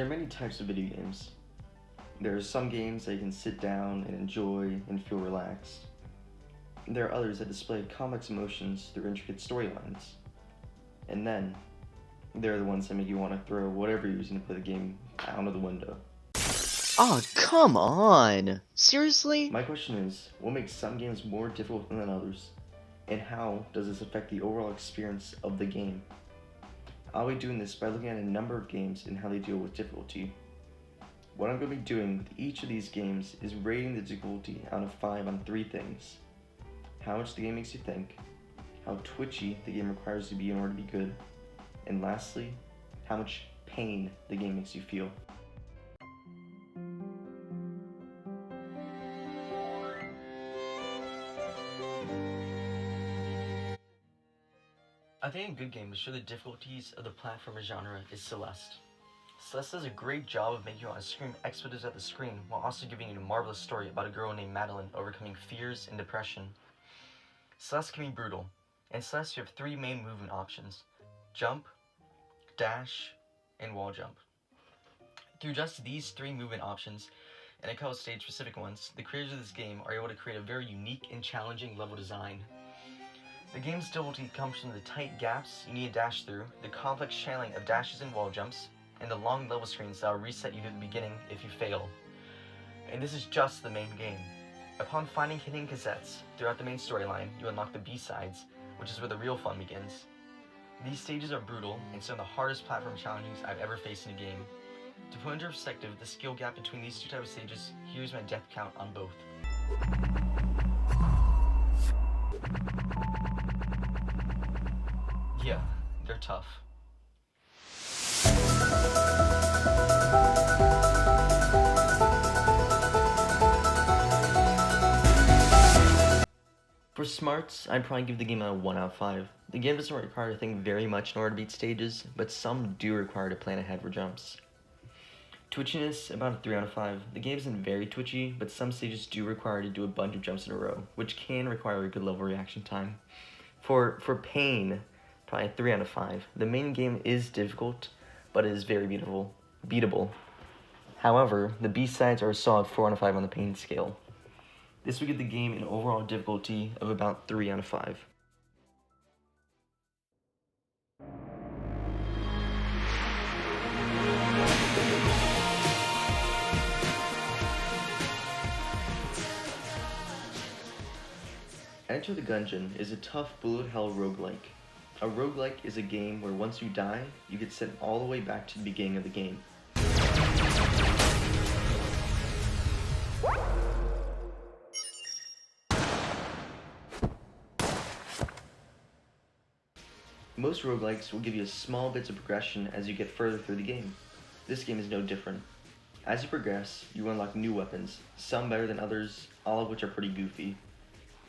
There are many types of video games. There are some games that you can sit down and enjoy and feel relaxed. There are others that display complex emotions through intricate storylines. And then, there are the ones that make you want to throw whatever you're using to play the game out of the window. Aw, come on! Seriously? My question is, what makes some games more difficult than others? And how does this affect the overall experience of the game? I'll be doing this by looking at a number of games and how they deal with difficulty. What I'm going to be doing with each of these games is rating the difficulty out of 5 on 3 things. How much the game makes you think, how twitchy the game requires you to be in order to be good, and lastly, how much pain the game makes you feel. I think a good game to show the difficulties of the platformer genre is Celeste. Celeste does a great job of making you want to scream expletives at the screen while also giving you a marvelous story about a girl named Madeline overcoming fears and depression. Celeste can be brutal. In Celeste you have 3 main movement options: jump, dash, and wall jump. Through just these 3 movement options, and a couple stage specific ones, the creators of this game are able to create a very unique and challenging level design. The game's difficulty comes from the tight gaps you need to dash through, the complex channeling of dashes and wall jumps, and the long level screens that will reset you to the beginning if you fail. And this is just the main game. Upon finding hidden cassettes throughout the main storyline, you unlock the B-sides, which is where the real fun begins. These stages are brutal and some of the hardest platform challenges I've ever faced in a game. To put into perspective the skill gap between these 2 types of stages, here's my death count on both. Yeah, they're tough. For smarts, I'd probably give the game a 1 out of 5. The game doesn't require to think very much in order to beat stages, but some do require to plan ahead for jumps. Twitchiness, about a 3 out of 5. The game isn't very twitchy, but some stages do require to do a bunch of jumps in a row, which can require a good level reaction time. For pain, probably a 3 out of 5. The main game is difficult, but it is very beatable. However, the B-sides are a solid 4 out of 5 on the pain scale. This would give the game an overall difficulty of about 3 out of 5. Enter the Gungeon is a tough bullet hell roguelike. A roguelike is a game where once you die, you get sent all the way back to the beginning of the game. Most roguelikes will give you small bits of progression as you get further through the game. This game is no different. As you progress, you unlock new weapons, some better than others, all of which are pretty goofy.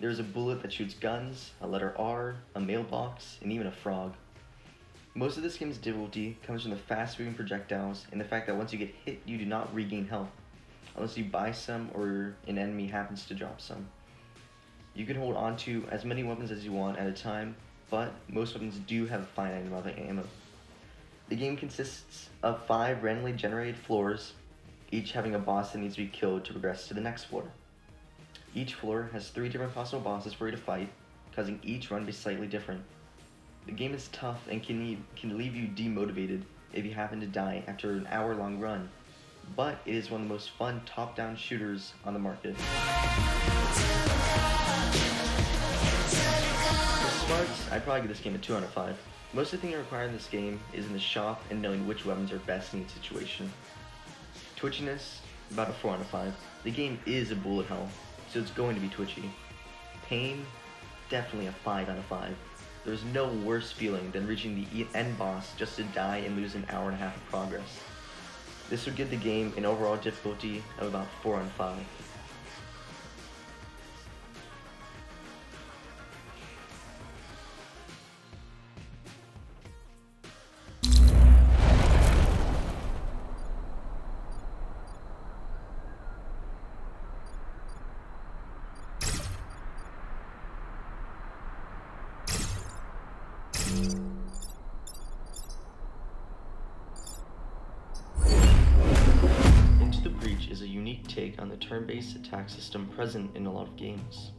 There is a bullet that shoots guns, a letter R, a mailbox, and even a frog. Most of this game's difficulty comes from the fast-moving projectiles and the fact that once you get hit, you do not regain health, unless you buy some or an enemy happens to drop some. You can hold on to as many weapons as you want at a time, but most weapons do have a finite amount of ammo. The game consists of 5 randomly generated floors, each having a boss that needs to be killed to progress to the next floor. Each floor has 3 different possible bosses for you to fight, causing each run to be slightly different. The game is tough and can leave you demotivated if you happen to die after an hour-long run, but it is one of the most fun top-down shooters on the market. For smarts, I'd probably give this game a 2 out of 5. Most of the thing required in this game is in the shop and knowing which weapons are best in each situation. Twitchiness, about a 4 out of 5. The game is a bullet hell, so it's going to be twitchy. Pain, definitely a 5 out of 5. There's no worse feeling than reaching the end boss just to die and lose an hour and a half of progress. This would give the game an overall difficulty of about 4 out of 5. the turn-based attack system present in a lot of games.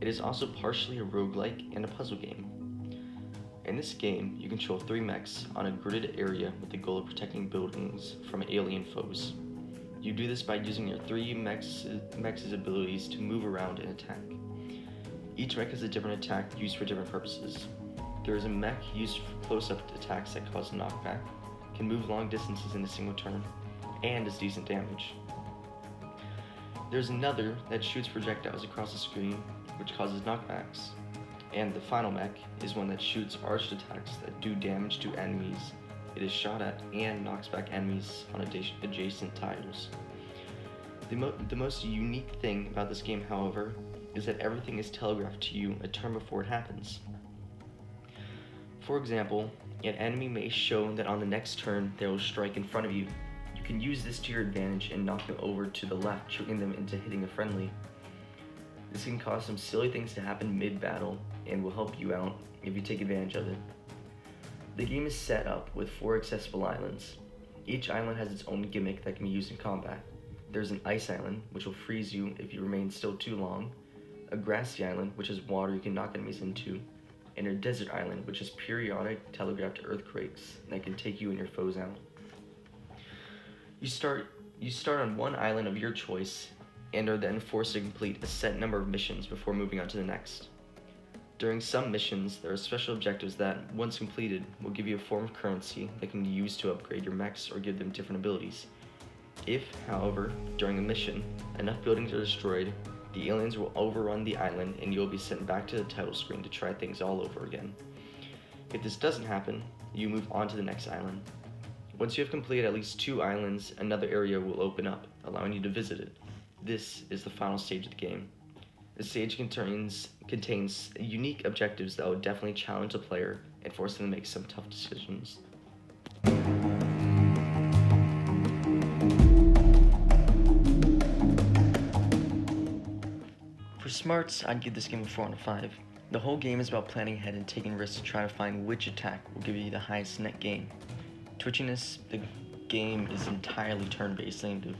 It is also partially a roguelike and a puzzle game. In this game, you control 3 mechs on a gridded area with the goal of protecting buildings from alien foes. You do this by using your 3 mechs' abilities to move around and attack. Each mech has a different attack used for different purposes. There is a mech used for close-up attacks that cause knockback, can move long distances in a single turn, and does decent damage. There's another that shoots projectiles across the screen, which causes knockbacks. And the final mech is one that shoots arched attacks that do damage to enemies it is shot at and knocks back enemies on adjacent tiles. The most unique thing about this game, however, is that everything is telegraphed to you a turn before it happens. For example, an enemy may show that on the next turn they will strike in front of you. You can use this to your advantage and knock them over to the left, tricking them into hitting a friendly. This can cause some silly things to happen mid-battle and will help you out if you take advantage of it. The game is set up with 4 accessible islands. Each island has its own gimmick that can be used in combat. There's an ice island, which will freeze you if you remain still too long, a grassy island, which has water you can knock enemies into, and a desert island, which has periodic telegraphed earthquakes that can take you and your foes out. You start on one island of your choice and are then forced to complete a set number of missions before moving on to the next. During some missions, there are special objectives that, once completed, will give you a form of currency that can be used to upgrade your mechs or give them different abilities. If, however, during a mission, enough buildings are destroyed, the aliens will overrun the island and you'll be sent back to the title screen to try things all over again. If this doesn't happen, you move on to the next island. Once you have completed at least 2 islands, another area will open up, allowing you to visit it. This is the final stage of the game. The stage contains unique objectives that will definitely challenge the player and force them to make some tough decisions. For smarts, I'd give this game a 4 out of 5. The whole game is about planning ahead and taking risks to try to find which attack will give you the highest net gain. Twitchiness, the game is entirely turn-based, leading to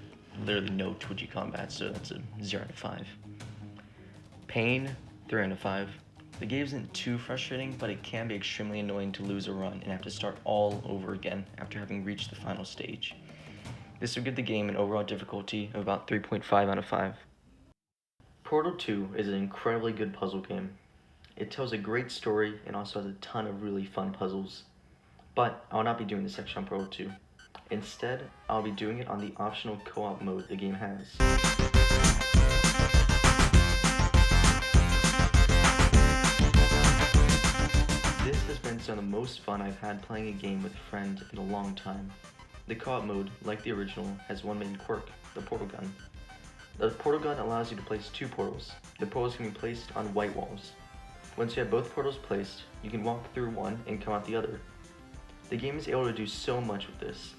literally no twitchy combat, so that's a 0 out of 5. Pain, 3 out of 5. The game isn't too frustrating, but it can be extremely annoying to lose a run and have to start all over again after having reached the final stage. This would give the game an overall difficulty of about 3.5 out of 5. Portal 2 is an incredibly good puzzle game. It tells a great story and also has a ton of really fun puzzles. But I will not be doing this section on Portal 2. Instead, I'll be doing it on the optional co-op mode the game has. This has been some of the most fun I've had playing a game with a friend in a long time. The co-op mode, like the original, has one main quirk, the portal gun. The portal gun allows you to place 2 portals. The portals can be placed on white walls. Once you have both portals placed, you can walk through one and come out the other. The game is able to do so much with this.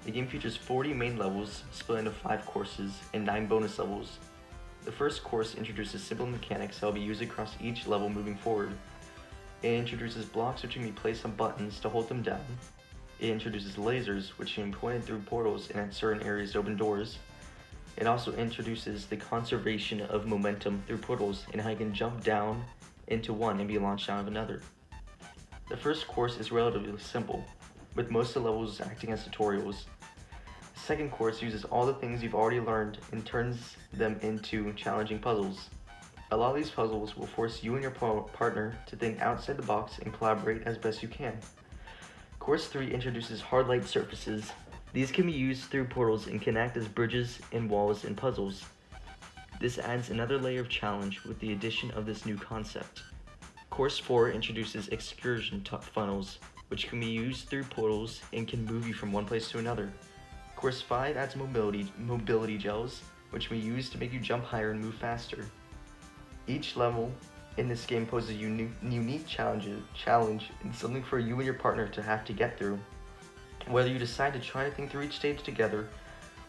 The game features 40 main levels split into 5 courses and 9 bonus levels. The first course introduces simple mechanics that will be used across each level moving forward. It introduces blocks which can be placed on buttons to hold them down. It introduces lasers which can be pointed through portals and at certain areas to open doors. It also introduces the conservation of momentum through portals and how you can jump down into one and be launched out of another. The first course is relatively simple, with most of the levels acting as tutorials. The second course uses all the things you've already learned and turns them into challenging puzzles. A lot of these puzzles will force you and your partner to think outside the box and collaborate as best you can. Course 3 introduces hard light surfaces. These can be used through portals and can act as bridges and walls in puzzles. This adds another layer of challenge with the addition of this new concept. Course 4 introduces excursion funnels, which can be used through portals and can move you from one place to another. Course 5 adds mobility gels, which can be used to make you jump higher and move faster. Each level in this game poses a unique challenge and something for you and your partner to have to get through. Whether you decide to try to think through each stage together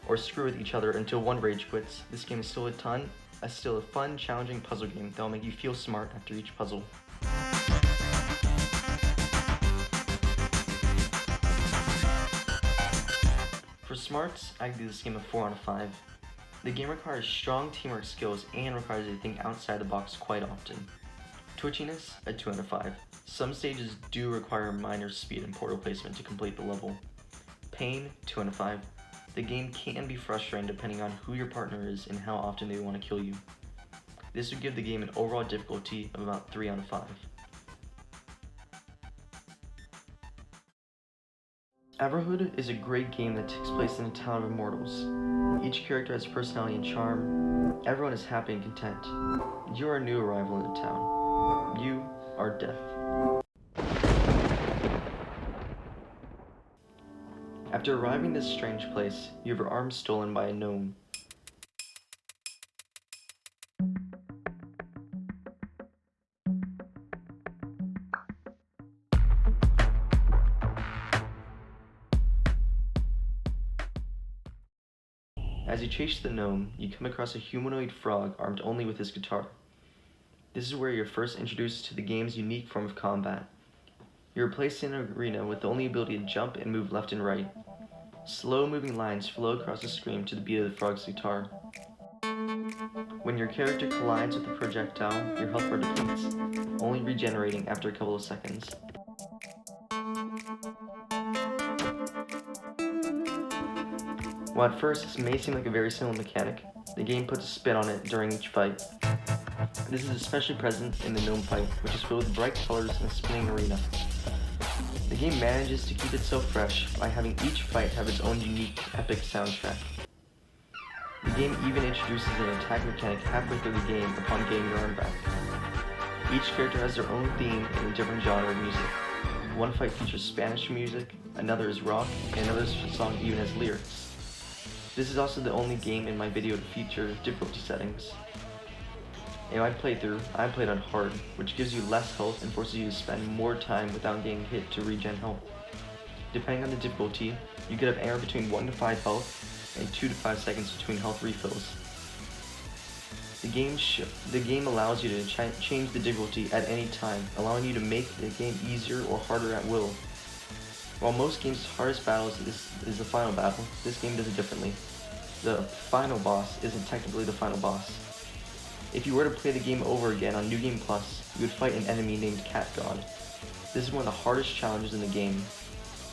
or screw with each other until one rage quits, this game is still a fun, challenging puzzle game that will make you feel smart after each puzzle. For smarts, I give this game a 4 out of 5. The game requires strong teamwork skills and requires you to think outside the box quite often. Twitchiness, a 2 out of 5. Some stages do require minor speed and portal placement to complete the level. Pain, 2 out of 5. The game can be frustrating depending on who your partner is and how often they want to kill you. This would give the game an overall difficulty of about 3 out of 5. Everhood is a great game that takes place in a town of immortals. Each character has personality and charm. Everyone is happy and content. You are a new arrival in the town. You are Death. After arriving in this strange place, you have your arm stolen by a gnome. As you chase the gnome, you come across a humanoid frog armed only with his guitar. This is where you're first introduced to the game's unique form of combat. You are placed in an arena with the only ability to jump and move left and right. Slow-moving lines flow across the screen to the beat of the frog's guitar. When your character collides with a projectile, your health bar depletes, only regenerating after a couple of seconds. While at first this may seem like a very simple mechanic, the game puts a spin on it during each fight. This is especially present in the gnome fight, which is filled with bright colors and a spinning arena. The game manages to keep it so fresh by having each fight have its own unique, epic soundtrack. The game even introduces an attack mechanic halfway through the game upon getting your arm back. Each character has their own theme and a different genre of music. One fight features Spanish music, another is rock, and another song even has lyrics. This is also the only game in my video to feature difficulty settings. In my playthrough, I played on hard, which gives you less health and forces you to spend more time without getting hit to regen health. Depending on the difficulty, you could have anywhere between 1 to 5 health and 2 to 5 seconds between health refills. The game allows you to change the difficulty at any time, allowing you to make the game easier or harder at will. While most games' hardest battles is the final battle, this game does it differently. The final boss isn't technically the final boss. If you were to play the game over again on New Game Plus, you would fight an enemy named Cat God. This is one of the hardest challenges in the game.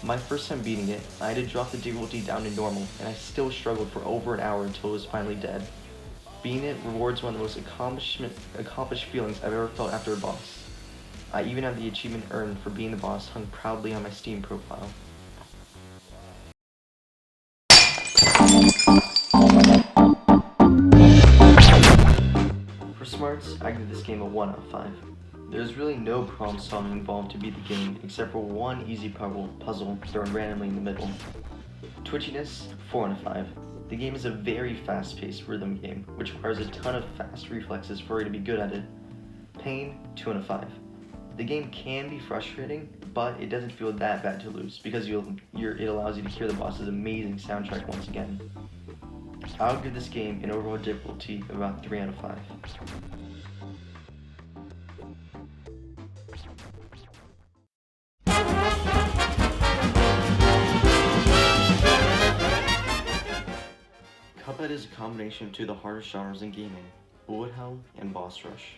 My first time beating it, I had to drop the difficulty down to normal, and I still struggled for over an hour until it was finally dead. Beating it rewards one of the most accomplished feelings I've ever felt after a boss. I even have the achievement earned for being the boss hung proudly on my Steam profile. For smarts, I give this game a 1 out of 5. There's really no problem solving involved to beat the game except for one easy puzzle thrown randomly in the middle. Twitchiness, 4 out of 5. The game is a very fast-paced rhythm game, which requires a ton of fast reflexes for you to be good at it. Pain, 2 out of 5. The game can be frustrating, but it doesn't feel that bad to lose because it allows you to hear the boss's amazing soundtrack once again. I'll give this game an overall difficulty of about 3 out of 5. Cuphead is a combination of two of the hardest genres in gaming, bullet hell and boss rush.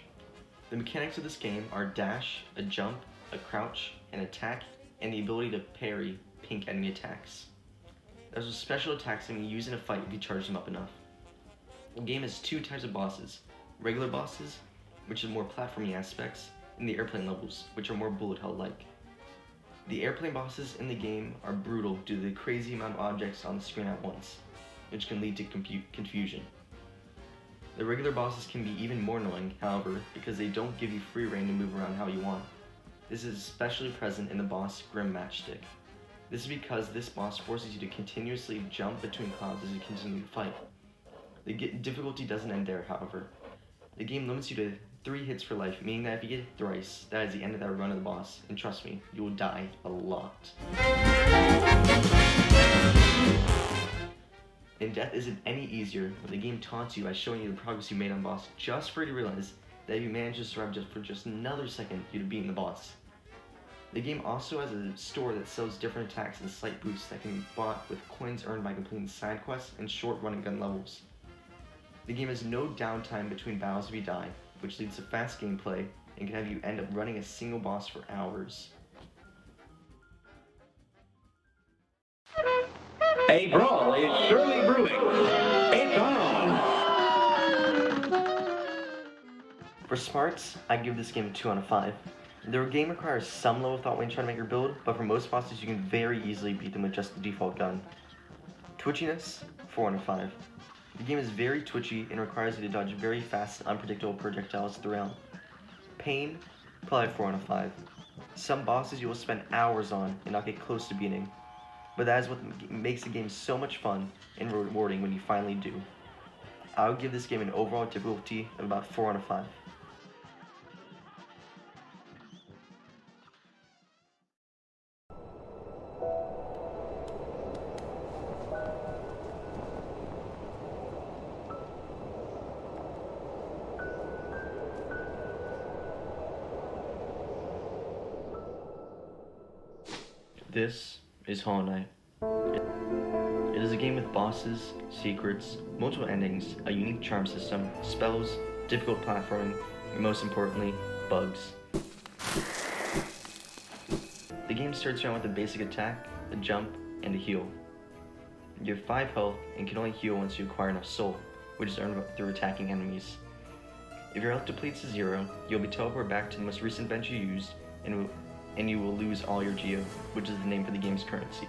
The mechanics of this game are dash, a jump, a crouch, an attack, and the ability to parry pink enemy attacks. There's a special attacks that you can use in a fight if you charge them up enough. The game has two types of bosses, regular bosses, which are more platforming aspects, and the airplane levels, which are more bullet hell-like. The airplane bosses in the game are brutal due to the crazy amount of objects on the screen at once, which can lead to confusion. The regular bosses can be even more annoying, however, because they don't give you free reign to move around how you want. This is especially present in the boss Grim Matchstick. This is because this boss forces you to continuously jump between clouds as you continue to fight. The difficulty doesn't end there, however. The game limits you to 3 hits for life, meaning that if you get hit thrice, that is the end of that run of the boss, and trust me, you will die a lot. And death isn't any easier when the game taunts you by showing you the progress you made on the boss just for you to realize that if you manage to survive just another second, you'd have beaten the boss. The game also has a store that sells different attacks and slight boosts that can be bought with coins earned by completing side quests and short run and gun levels. The game has no downtime between battles if you die, which leads to fast gameplay and can have you end up running a single boss for hours. A brawl is surely brewing. It's on! For smarts, I give this game a 2 out of 5. The game requires some level of thought when trying to make your build, but for most bosses you can very easily beat them with just the default gun. Twitchiness, 4 out of 5. The game is very twitchy and requires you to dodge very fast and unpredictable projectiles throughout. Pain, probably 4 out of 5. Some bosses you will spend hours on and not get close to beating, but that is what makes the game so much fun and rewarding when you finally do. I would give this game an overall difficulty of about 4 out of 5. This is Hollow Knight. It is a game with bosses, secrets, multiple endings, a unique charm system, spells, difficult platforming, and most importantly, bugs. The game starts around with a basic attack, a jump, and a heal. You have 5 health and can only heal once you acquire enough soul, which is earned through attacking enemies. If your health depletes to 0, you'll be teleported back to the most recent bench you used, and you will lose all your geo, which is the name for the game's currency.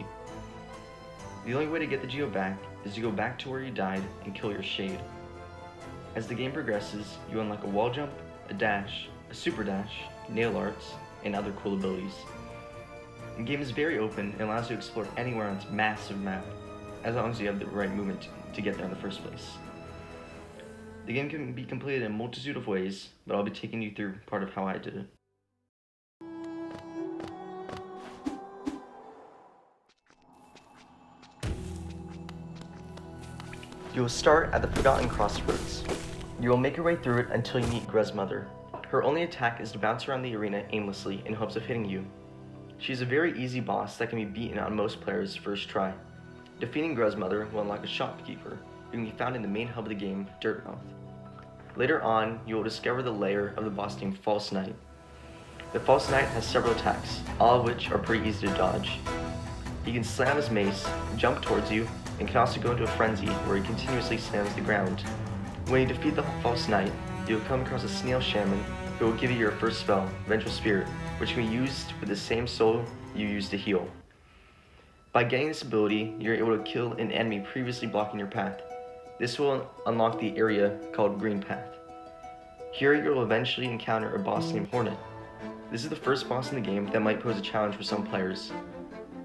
The only way to get the geo back is to go back to where you died and kill your shade. As the game progresses, you unlock a wall jump, a dash, a super dash, nail arts, and other cool abilities. The game is very open and allows you to explore anywhere on its massive map, as long as you have the right movement to get there in the first place. The game can be completed in a multitude of ways, but I'll be taking you through part of how I did it. You will start at the Forgotten Crossroads. You will make your way through it until you meet Grez's mother. Her only attack is to bounce around the arena aimlessly in hopes of hitting you. She is a very easy boss that can be beaten on most players' first try. Defeating Grez's mother will unlock a shopkeeper, who can be found in the main hub of the game, Dirtmouth. Later on, you will discover the lair of the boss named False Knight. The False Knight has several attacks, all of which are pretty easy to dodge. He can slam his mace, jump towards you, and can also go into a frenzy where he continuously slams the ground. When you defeat the False Knight, you will come across a snail shaman who will give you your first spell, Vengeful Spirit, which can be used with the same soul you used to heal. By getting this ability, you're able to kill an enemy previously blocking your path. This will unlock the area called Green Path. Here you will eventually encounter a boss named Hornet. This is the first boss in the game that might pose a challenge for some players.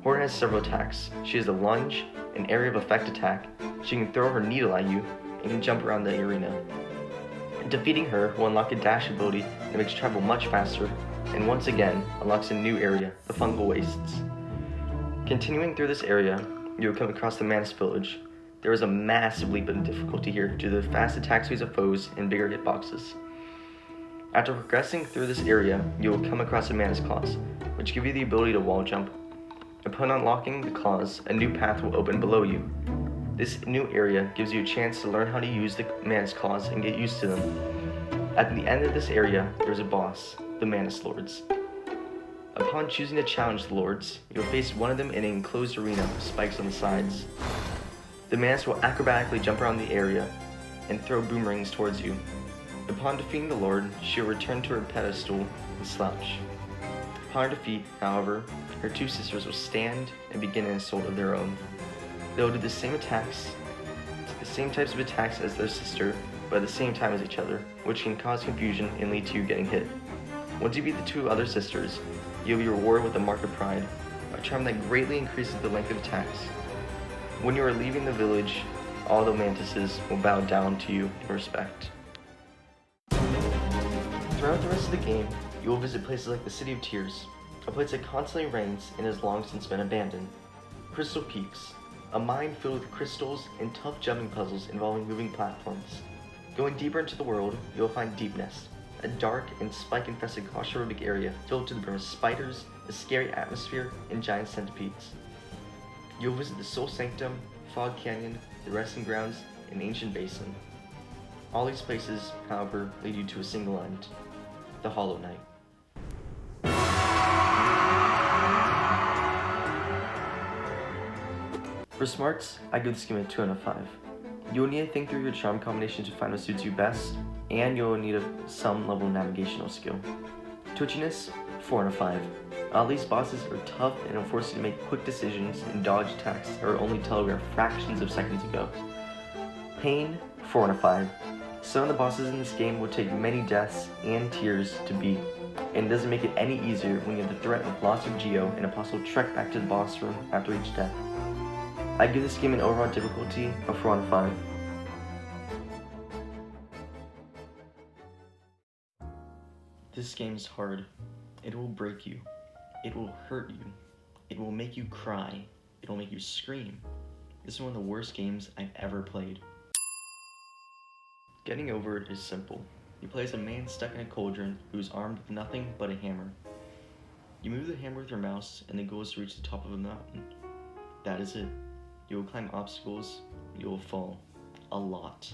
Hornet has several attacks. She has a lunge, an area of effect attack, she can throw her needle at you, and can jump around the arena. Defeating her will unlock a dash ability that makes travel much faster, and once again unlocks a new area, the Fungal Wastes. Continuing through this area, you will come across the Manus Village. There is a massive leap in difficulty here due to the fast attack speeds of foes and bigger hitboxes. After progressing through this area, you will come across the Manus Claws, which give you the ability to wall jump. Upon unlocking the claws, a new path will open below you. This new area gives you a chance to learn how to use the Manus Claws and get used to them. At the end of this area, there is a boss, the Manus Lords. Upon choosing to challenge the Lords, you will face one of them in an enclosed arena with spikes on the sides. The Manus will acrobatically jump around the area and throw boomerangs towards you. Upon defeating the Lord, she will return to her pedestal and slouch. Upon her defeat, however, her 2 sisters will stand and begin an assault of their own. They will do the same types of attacks as their sister, but at the same time as each other, which can cause confusion and lead to you getting hit. Once you beat the 2 other sisters, you'll be rewarded with the Mark of Pride, a charm that greatly increases the length of attacks. When you are leaving the village, all the mantises will bow down to you in respect. Throughout the rest of the game, you will visit places like the City of Tears, a place that constantly rains and has long since been abandoned. Crystal Peaks, a mine filled with crystals and tough jumping puzzles involving moving platforms. Going deeper into the world, you will find Deep Nest, a dark and spike-infested claustrophobic area filled to the brim with spiders, a scary atmosphere, and giant centipedes. You'll visit the Soul Sanctum, Fog Canyon, the Resting Grounds, and Ancient Basin. All these places, however, lead you to a single end, the Hollow Knight. For smarts, I give this game a 2 out of 5. You'll need to think through your charm combination to find what suits you best, and you'll need some level of navigational skill. Twitchiness, 4 out of 5. All these bosses are tough and will force you to make quick decisions and dodge attacks that are only telegraphed fractions of seconds ago. Pain, 4 out of 5. Some of the bosses in this game will take many deaths and tears to beat, and it doesn't make it any easier when you have the threat of loss of Geo and a possible trek back to the boss room after each death. I give this game an overall difficulty of 4 out of 5. This game is hard. It will break you. It will hurt you. It will make you cry. It will make you scream. This is one of the worst games I've ever played. Getting over it is simple. You play as a man stuck in a cauldron who's armed with nothing but a hammer. You move the hammer with your mouse, and the goal is to reach the top of a mountain. That is it. You will climb obstacles. You will fall. A lot.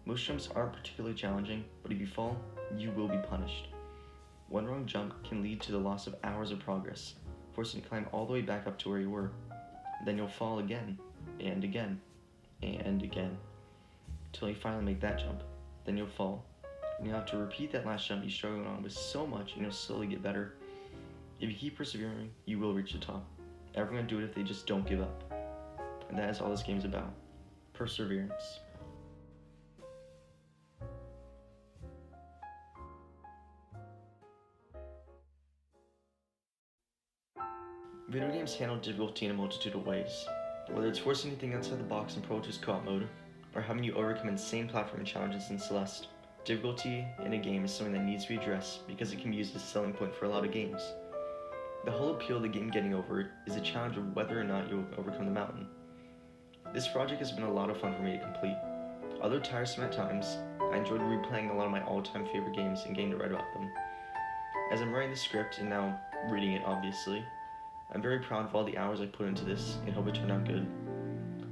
Most jumps aren't particularly challenging, but if you fall, you will be punished. One wrong jump can lead to the loss of hours of progress, forcing you to climb all the way back up to where you were. Then you'll fall again, and again, and again, until you finally make that jump. Then you'll fall, and you'll have to repeat that last jump you struggled on with so much, and you'll slowly get better. If you keep persevering, you will reach the top. Everyone will do it if they just don't give up. And that is all this game is about. Perseverance. Video games handle difficulty in a multitude of ways. Whether it's forcing you to think outside the box in Pro Tools co-op mode, or having you overcome insane platforming challenges in Celeste, difficulty in a game is something that needs to be addressed because it can be used as a selling point for a lot of games. The whole appeal of the game Getting Over It is a challenge of whether or not you will overcome the mountain. This project has been a lot of fun for me to complete. Although tiresome at times, I enjoyed replaying a lot of my all-time favorite games and getting to write about them. As I'm writing the script and now reading it obviously, I'm very proud of all the hours I put into this and hope it turned out good.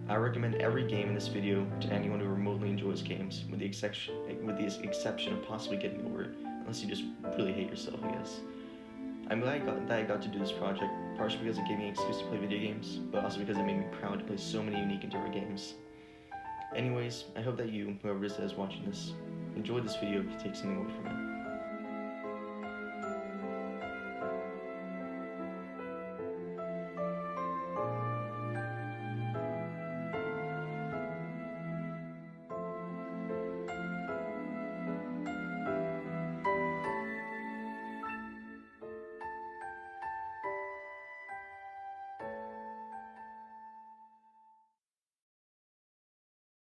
I recommend every game in this video to anyone who remotely enjoys games, with the exception of possibly Getting Over It, unless you just really hate yourself, I guess. I'm glad that I got to do this project, partially because it gave me an excuse to play video games, but also because it made me proud to play so many unique and different games. Anyways, I hope that you, whoever it is that is watching this, enjoyed this video if you take something away from it.